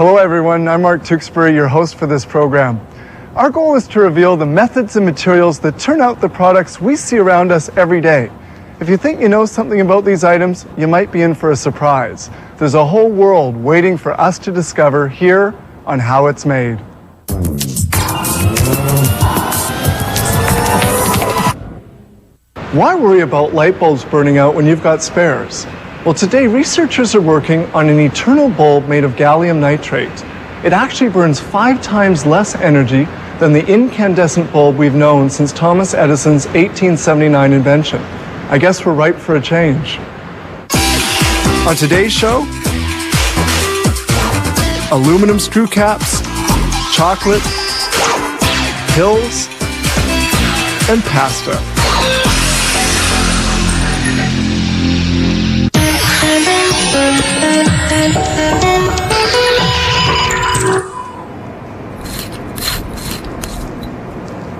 Hello everyone, I'm Mark Tewksbury, your host for this program. Our goal is to reveal the methods and materials that turn out the products we see around us every day. If you think you know something about these items, you might be in for a surprise. There's a whole world waiting for us to discover here on How It's Made. Why worry about light bulbs burning out when you've got spares? Well, today researchers are working on an eternal bulb made of gallium nitrate. It actually burns 5 times less energy than the incandescent bulb we've known since Thomas Edison's 1879 invention. I guess we're ripe for a change. On today's show, aluminum screw caps, chocolate, pills, and pasta.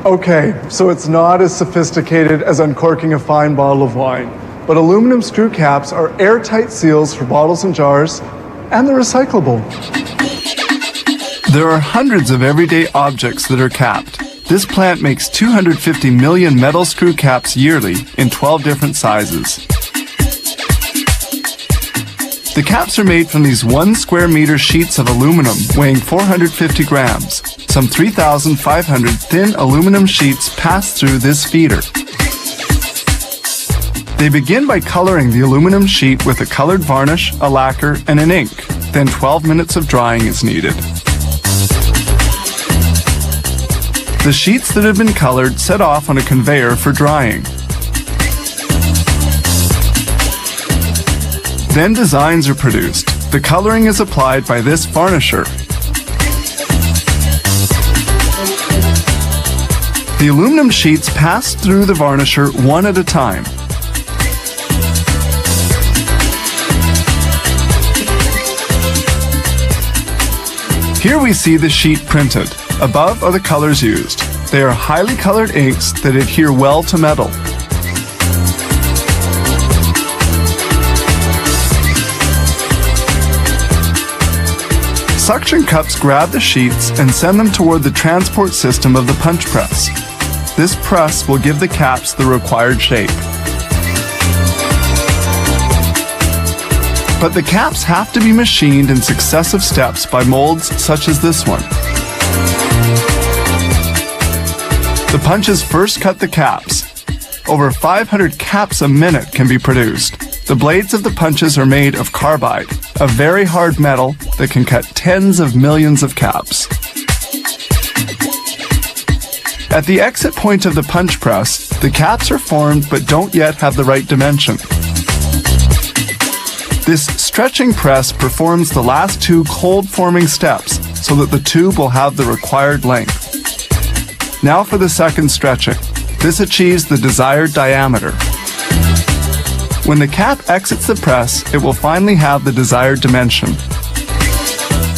Okay, so it's not as sophisticated as uncorking a fine bottle of wine, but aluminum screw caps are airtight seals for bottles and jars, and they're recyclable. There are hundreds of everyday objects that are capped. This plant makes 250 million metal screw caps yearly in 12 different sizes. The caps are made from these 1 square meter sheets of aluminum weighing 450 grams. Some 3,500 thin aluminum sheets pass through this feeder. They begin by coloring the aluminum sheet with a colored varnish, a lacquer, and an ink. Then 12 minutes of drying is needed. The sheets that have been colored set off on a conveyor for drying. Then designs are produced. The coloring is applied by this varnisher. The aluminum sheets pass through the varnisher one at a time. Here we see the sheet printed. Above are the colors used. They are highly colored inks that adhere well to metal. Suction cups grab the sheets and send them toward the transport system of the punch press. This press will give the caps the required shape. But the caps have to be machined in successive steps by molds such as this one. The punches first cut the caps. Over 500 caps a minute can be produced. The blades of the punches are made of carbide, a very hard metal that can cut tens of millions of caps. At the exit point of the punch press, the caps are formed but don't yet have the right dimension. This stretching press performs the last 2 cold forming steps so that the tube will have the required length. Now for the second stretching. This achieves the desired diameter. When the cap exits the press, it will finally have the desired dimension.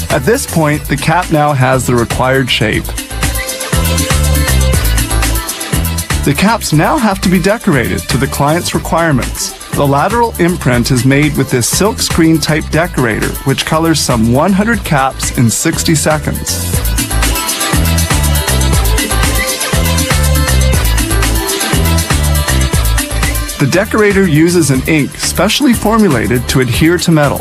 At this point, the cap now has the required shape. The caps now have to be decorated to the client's requirements. The lateral imprint is made with this silk screen type decorator, which colors some 100 caps in 60 seconds. The decorator uses an ink specially formulated to adhere to metal.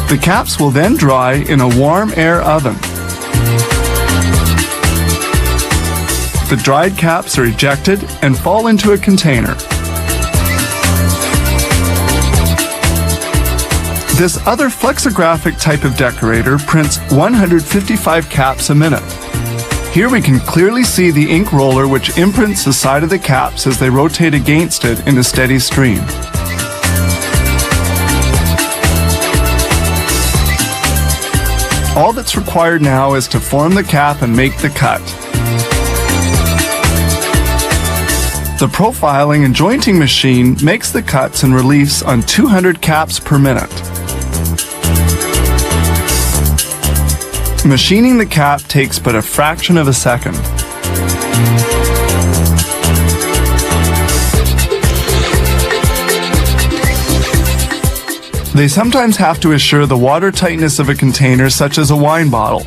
The caps will then dry in a warm air oven. The dried caps are ejected and fall into a container. This other flexographic type of decorator prints 155 caps a minute. Here we can clearly see the ink roller which imprints the side of the caps as they rotate against it in a steady stream. All that's required now is to form the cap and make the cut. The profiling and jointing machine makes the cuts and reliefs on 200 caps per minute. Machining the cap takes but a fraction of a second. They sometimes have to assure the water tightness of a container such as a wine bottle.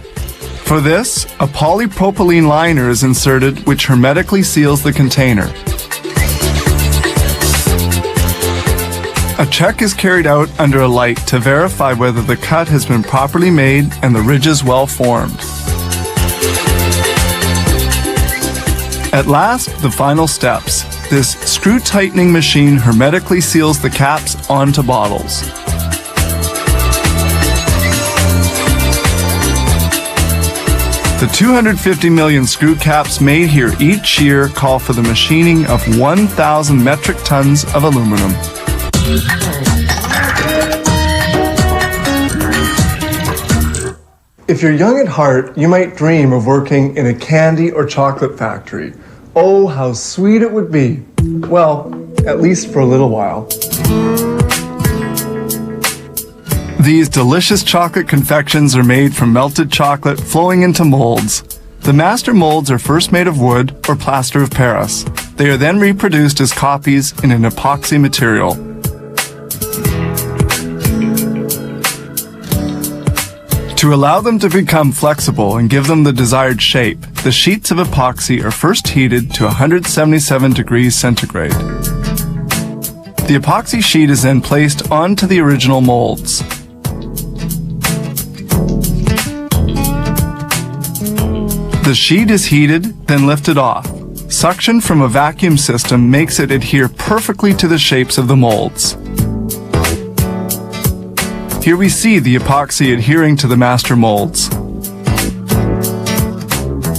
For this, a polypropylene liner is inserted which hermetically seals the container. A check is carried out under a light to verify whether the cut has been properly made and the ridges well formed. At last, the final steps. This screw tightening machine hermetically seals the caps onto bottles. The 250 million screw caps made here each year call for the machining of 1,000 metric tons of aluminum. If you're young at heart, you might dream of working in a candy or chocolate factory. Oh, how sweet it would be. Well, at least for a little while. These delicious chocolate confections are made from melted chocolate flowing into molds. The master molds are first made of wood or plaster of Paris. They are then reproduced as copies in an epoxy material. To allow them to become flexible and give them the desired shape, the sheets of epoxy are first heated to 177 degrees centigrade. The epoxy sheet is then placed onto the original molds. The sheet is heated, then lifted off. Suction from a vacuum system makes it adhere perfectly to the shapes of the molds. Here we see the epoxy adhering to the master molds.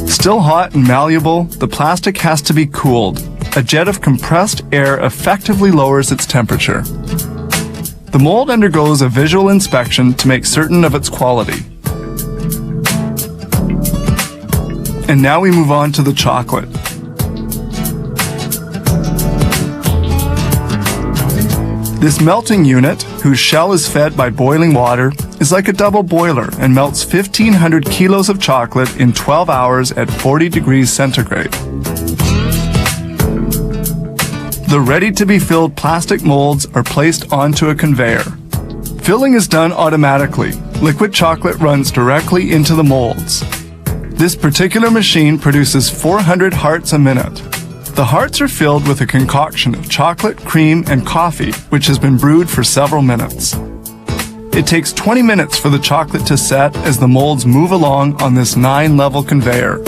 Still hot and malleable, the plastic has to be cooled. A jet of compressed air effectively lowers its temperature. The mold undergoes a visual inspection to make certain of its quality. And now we move on to the chocolate. This melting unit, whose shell is fed by boiling water, is like a double boiler and melts 1,500 kilos of chocolate in 12 hours at 40 degrees centigrade. The ready-to-be-filled plastic molds are placed onto a conveyor. Filling is done automatically. Liquid chocolate runs directly into the molds. This particular machine produces 400 hearts a minute. The hearts are filled with a concoction of chocolate, cream, and coffee, which has been brewed for several minutes. It takes 20 minutes for the chocolate to set as the molds move along on this 9-level conveyor.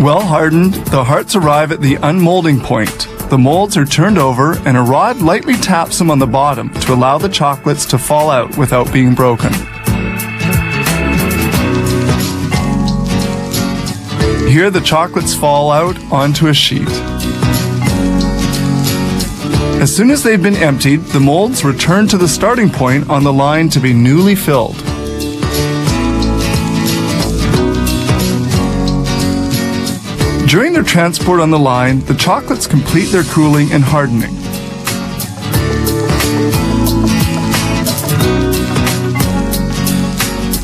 Well hardened, the hearts arrive at the unmolding point. The molds are turned over and a rod lightly taps them on the bottom to allow the chocolates to fall out without being broken. Here the chocolates fall out onto a sheet. As soon as they've been emptied, the molds return to the starting point on the line to be newly filled. During their transport on the line, the chocolates complete their cooling and hardening.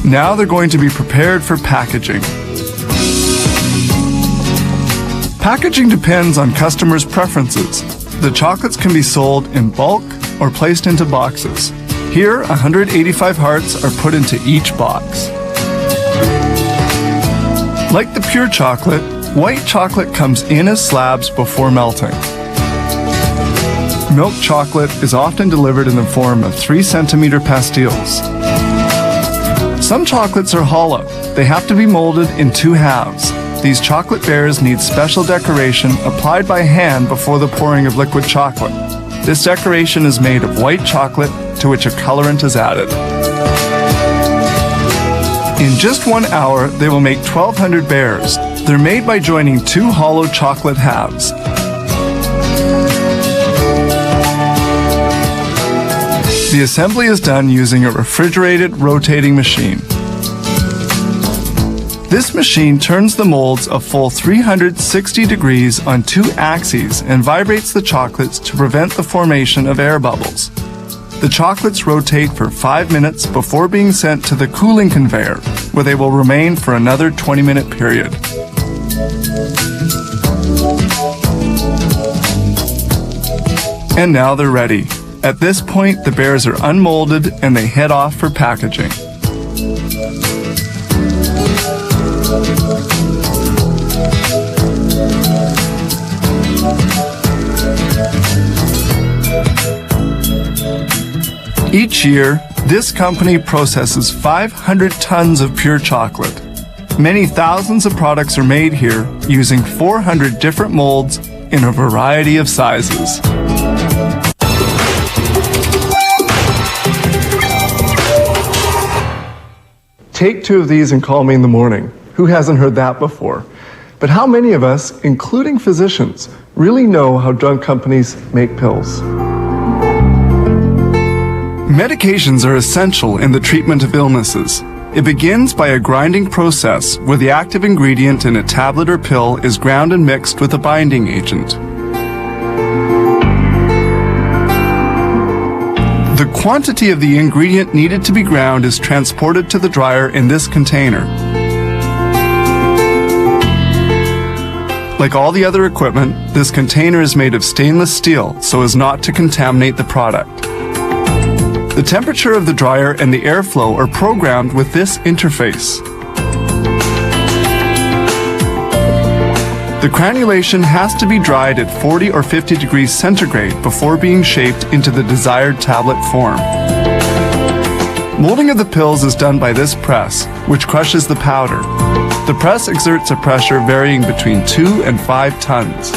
Now they're going to be prepared for packaging. Packaging depends on customers' preferences. The chocolates can be sold in bulk or placed into boxes. Here, 185 hearts are put into each box. Like the pure chocolate, white chocolate comes in as slabs before melting. Milk chocolate is often delivered in the form of 3-centimeter pastilles. Some chocolates are hollow. They have to be molded in 2 halves. These chocolate bears need special decoration applied by hand before the pouring of liquid chocolate. This decoration is made of white chocolate to which a colorant is added. In just 1 hour, they will make 1,200 bears. They're made by joining 2 hollow chocolate halves. The assembly is done using a refrigerated rotating machine. This machine turns the molds a full 360 degrees on 2 axes and vibrates the chocolates to prevent the formation of air bubbles. The chocolates rotate for 5 minutes before being sent to the cooling conveyor, where they will remain for another 20-minute period. And now they're ready. At this point, the bears are unmolded and they head off for packaging. Each year, this company processes 500 tons of pure chocolate. Many thousands of products are made here using 400 different molds in a variety of sizes. Take 2 of these and call me in the morning. Who hasn't heard that before? But how many of us, including physicians, really know how drug companies make pills? Medications are essential in the treatment of illnesses. It begins by a grinding process where the active ingredient in a tablet or pill is ground and mixed with a binding agent. The quantity of the ingredient needed to be ground is transported to the dryer in this container. Like all the other equipment, this container is made of stainless steel so as not to contaminate the product. The temperature of the dryer and the airflow are programmed with this interface. The granulation has to be dried at 40 or 50 degrees centigrade before being shaped into the desired tablet form. Molding of the pills is done by this press, which crushes the powder. The press exerts a pressure varying between 2 and 5 tons.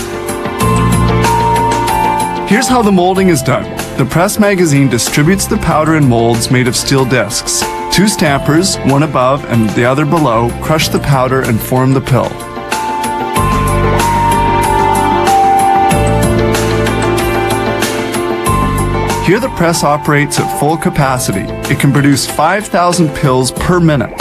Here's how the molding is done. The press magazine distributes the powder in molds made of steel discs. 2 stampers, one above and the other below, crush the powder and form the pill. Here the press operates at full capacity. It can produce 5,000 pills per minute.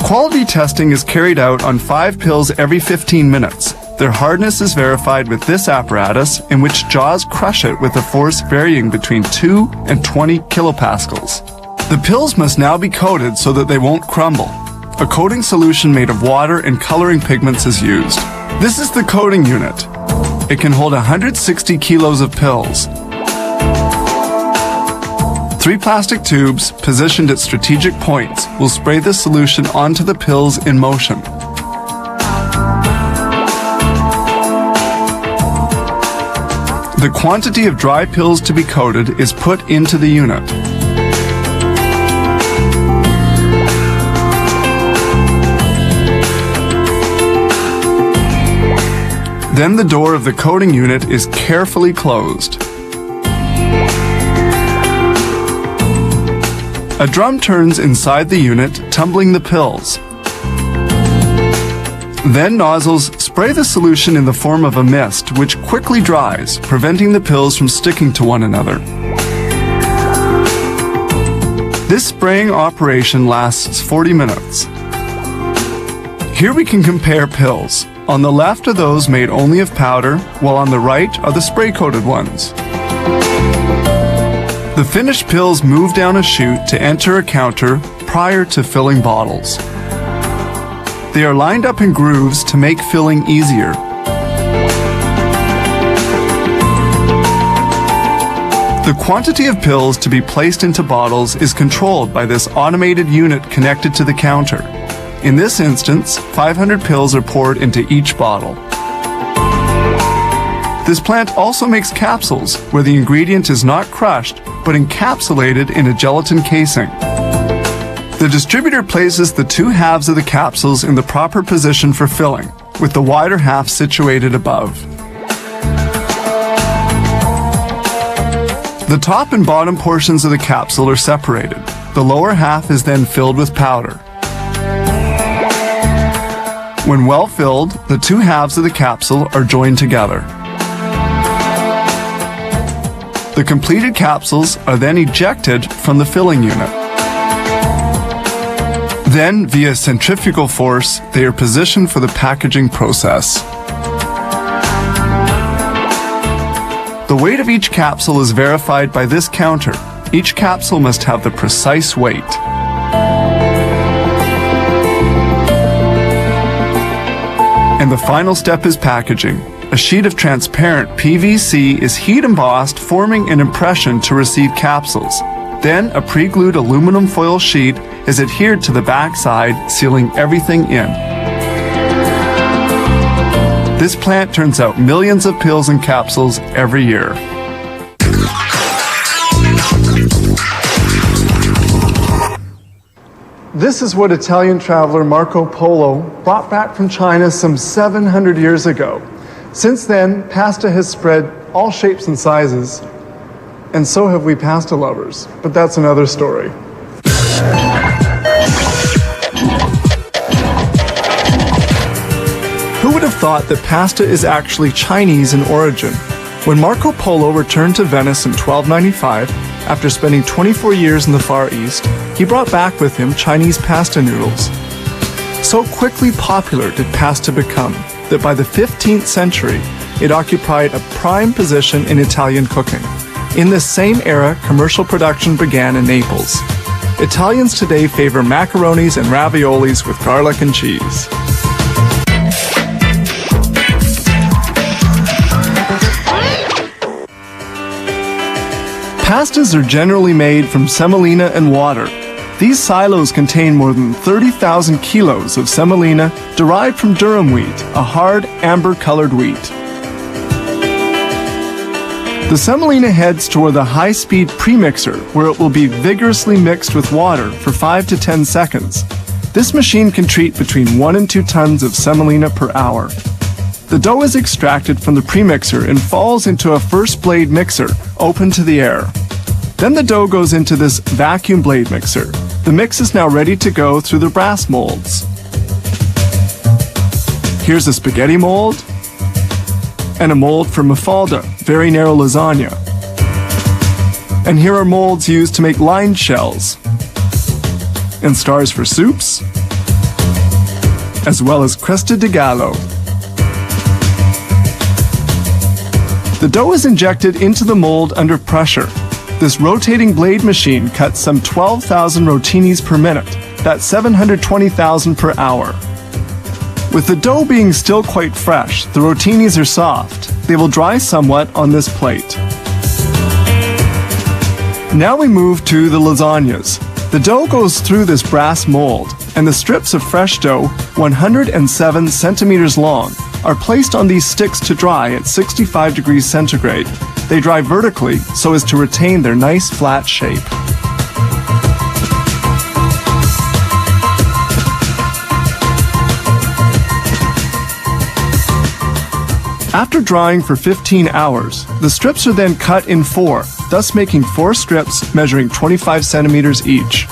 Quality testing is carried out on 5 pills every 15 minutes. Their hardness is verified with this apparatus, in which jaws crush it with a force varying between 2 and 20 kilopascals. The pills must now be coated so that they won't crumble. A coating solution made of water and coloring pigments is used. This is the coating unit. It can hold 160 kilos of pills. 3 plastic tubes, positioned at strategic points, will spray the solution onto the pills in motion. The quantity of dry pills to be coated is put into the unit. Then the door of the coating unit is carefully closed. A drum turns inside the unit, tumbling the pills. Then nozzles spray the solution in the form of a mist, which quickly dries, preventing the pills from sticking to one another. This spraying operation lasts 40 minutes. Here we can compare pills. On the left are those made only of powder, while on the right are the spray-coated ones. The finished pills move down a chute to enter a counter prior to filling bottles. They are lined up in grooves to make filling easier. The quantity of pills to be placed into bottles is controlled by this automated unit connected to the counter. In this instance, 500 pills are poured into each bottle. This plant also makes capsules where the ingredient is not crushed but encapsulated in a gelatin casing. The distributor places the 2 halves of the capsules in the proper position for filling, with the wider half situated above. The top and bottom portions of the capsule are separated. The lower half is then filled with powder. When well filled, the 2 halves of the capsule are joined together. The completed capsules are then ejected from the filling unit. Then, via centrifugal force, they are positioned for the packaging process. The weight of each capsule is verified by this counter. Each capsule must have the precise weight. And And the final step is packaging. A sheet of transparent PVC is heat embossed, forming an impression to receive capsules. Then a pre-glued aluminum foil sheet is adhered to the backside, sealing everything in. This plant turns out millions of pills and capsules every year. This is what Italian traveler Marco Polo brought back from China some 700 years ago. Since then, pasta has spread all shapes and sizes, and so have we pasta lovers, but that's another story. Who would have thought that pasta is actually Chinese in origin? When Marco Polo returned to Venice in 1295, after spending 24 years in the Far East, he brought back with him Chinese pasta noodles. So quickly popular did pasta become that by the 15th century, it occupied a prime position in Italian cooking. In this same era, commercial production began in Naples. Italians today favor macaronis and raviolis with garlic and cheese. Pastas are generally made from semolina and water. These silos contain more than 30,000 kilos of semolina derived from durum wheat, a hard, amber-colored wheat. The semolina heads toward the high-speed premixer, where it will be vigorously mixed with water for 5 to 10 seconds. This machine can treat between 1 and 2 tons of semolina per hour. The dough is extracted from the premixer and falls into a first blade mixer, open to the air. Then the dough goes into this vacuum blade mixer. The mix is now ready to go through the brass molds. Here's a spaghetti mold and a mold for mafalda, very narrow lasagna. And here are molds used to make lined shells and stars for soups, as well as cresta di gallo. The dough is injected into the mold under pressure. This rotating blade machine cuts some 12,000 rotinis per minute. That's 720,000 per hour. With the dough being still quite fresh, the rotinis are soft. They will dry somewhat on this plate. Now we move to the lasagnas. The dough goes through this brass mold, and the strips of fresh dough, 107 centimeters long, are placed on these sticks to dry at 65 degrees centigrade. They dry vertically so as to retain their nice flat shape. After drying for 15 hours, the strips are then cut in 4, thus making 4 strips measuring 25 centimeters each.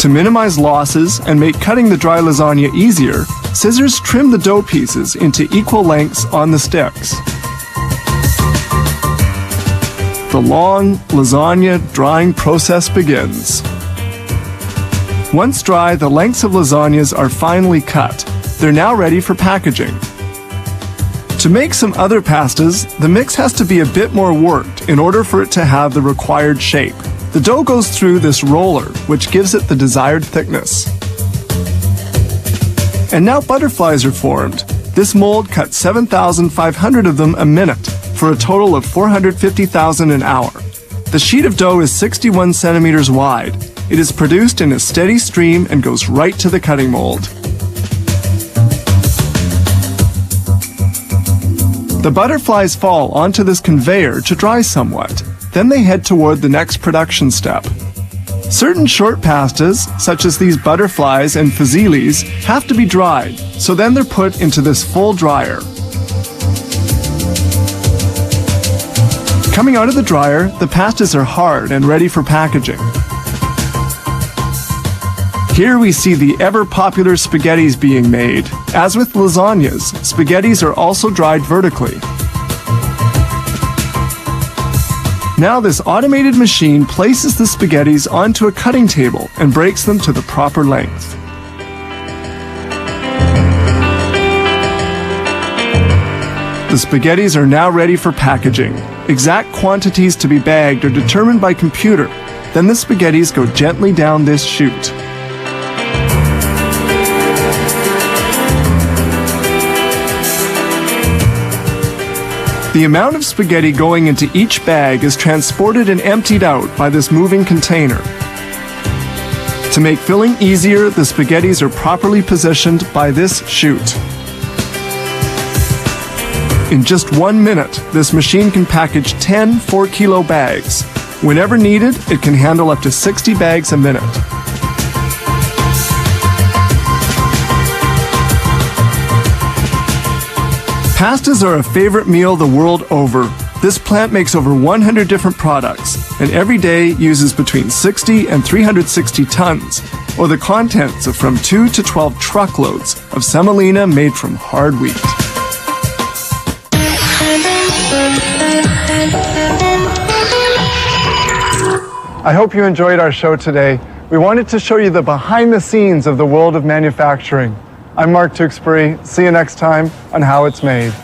To minimize losses and make cutting the dry lasagna easier, scissors trim the dough pieces into equal lengths on the sticks. The long lasagna drying process begins. Once dry, the lengths of lasagnas are finely cut. They're now ready for packaging. To make some other pastas, the mix has to be a bit more worked in order for it to have the required shape. The dough goes through this roller, which gives it the desired thickness. And now butterflies are formed. This mold cuts 7,500 of them a minute, for a total of 450,000 an hour. The sheet of dough is 61 centimeters wide. It is produced in a steady stream and goes right to the cutting mold. The butterflies fall onto this conveyor to dry somewhat. Then they head toward the next production step. Certain short pastas, such as these butterflies and fuzzilis, have to be dried, so then they're put into this full dryer. Coming out of the dryer, the pastas are hard and ready for packaging. Here we see the ever-popular spaghettis being made. As with lasagnas, spaghettis are also dried vertically. Now this automated machine places the spaghettis onto a cutting table and breaks them to the proper length. The spaghettis are now ready for packaging. Exact quantities to be bagged are determined by computer. Then the spaghettis go gently down this chute. The amount of spaghetti going into each bag is transported and emptied out by this moving container. To make filling easier, the spaghettis are properly positioned by this chute. In just 1 minute, this machine can package 10 4-kilo bags. Whenever needed, it can handle up to 60 bags a minute. Pastas are a favorite meal the world over. This plant makes over 100 different products, and every day uses between 60 and 360 tons, or the contents of from 2 to 12 truckloads of semolina made from hard wheat. I hope you enjoyed our show today. We wanted to show you the behind the scenes of the world of manufacturing. I'm Mark Tewksbury. See you next time on How It's Made.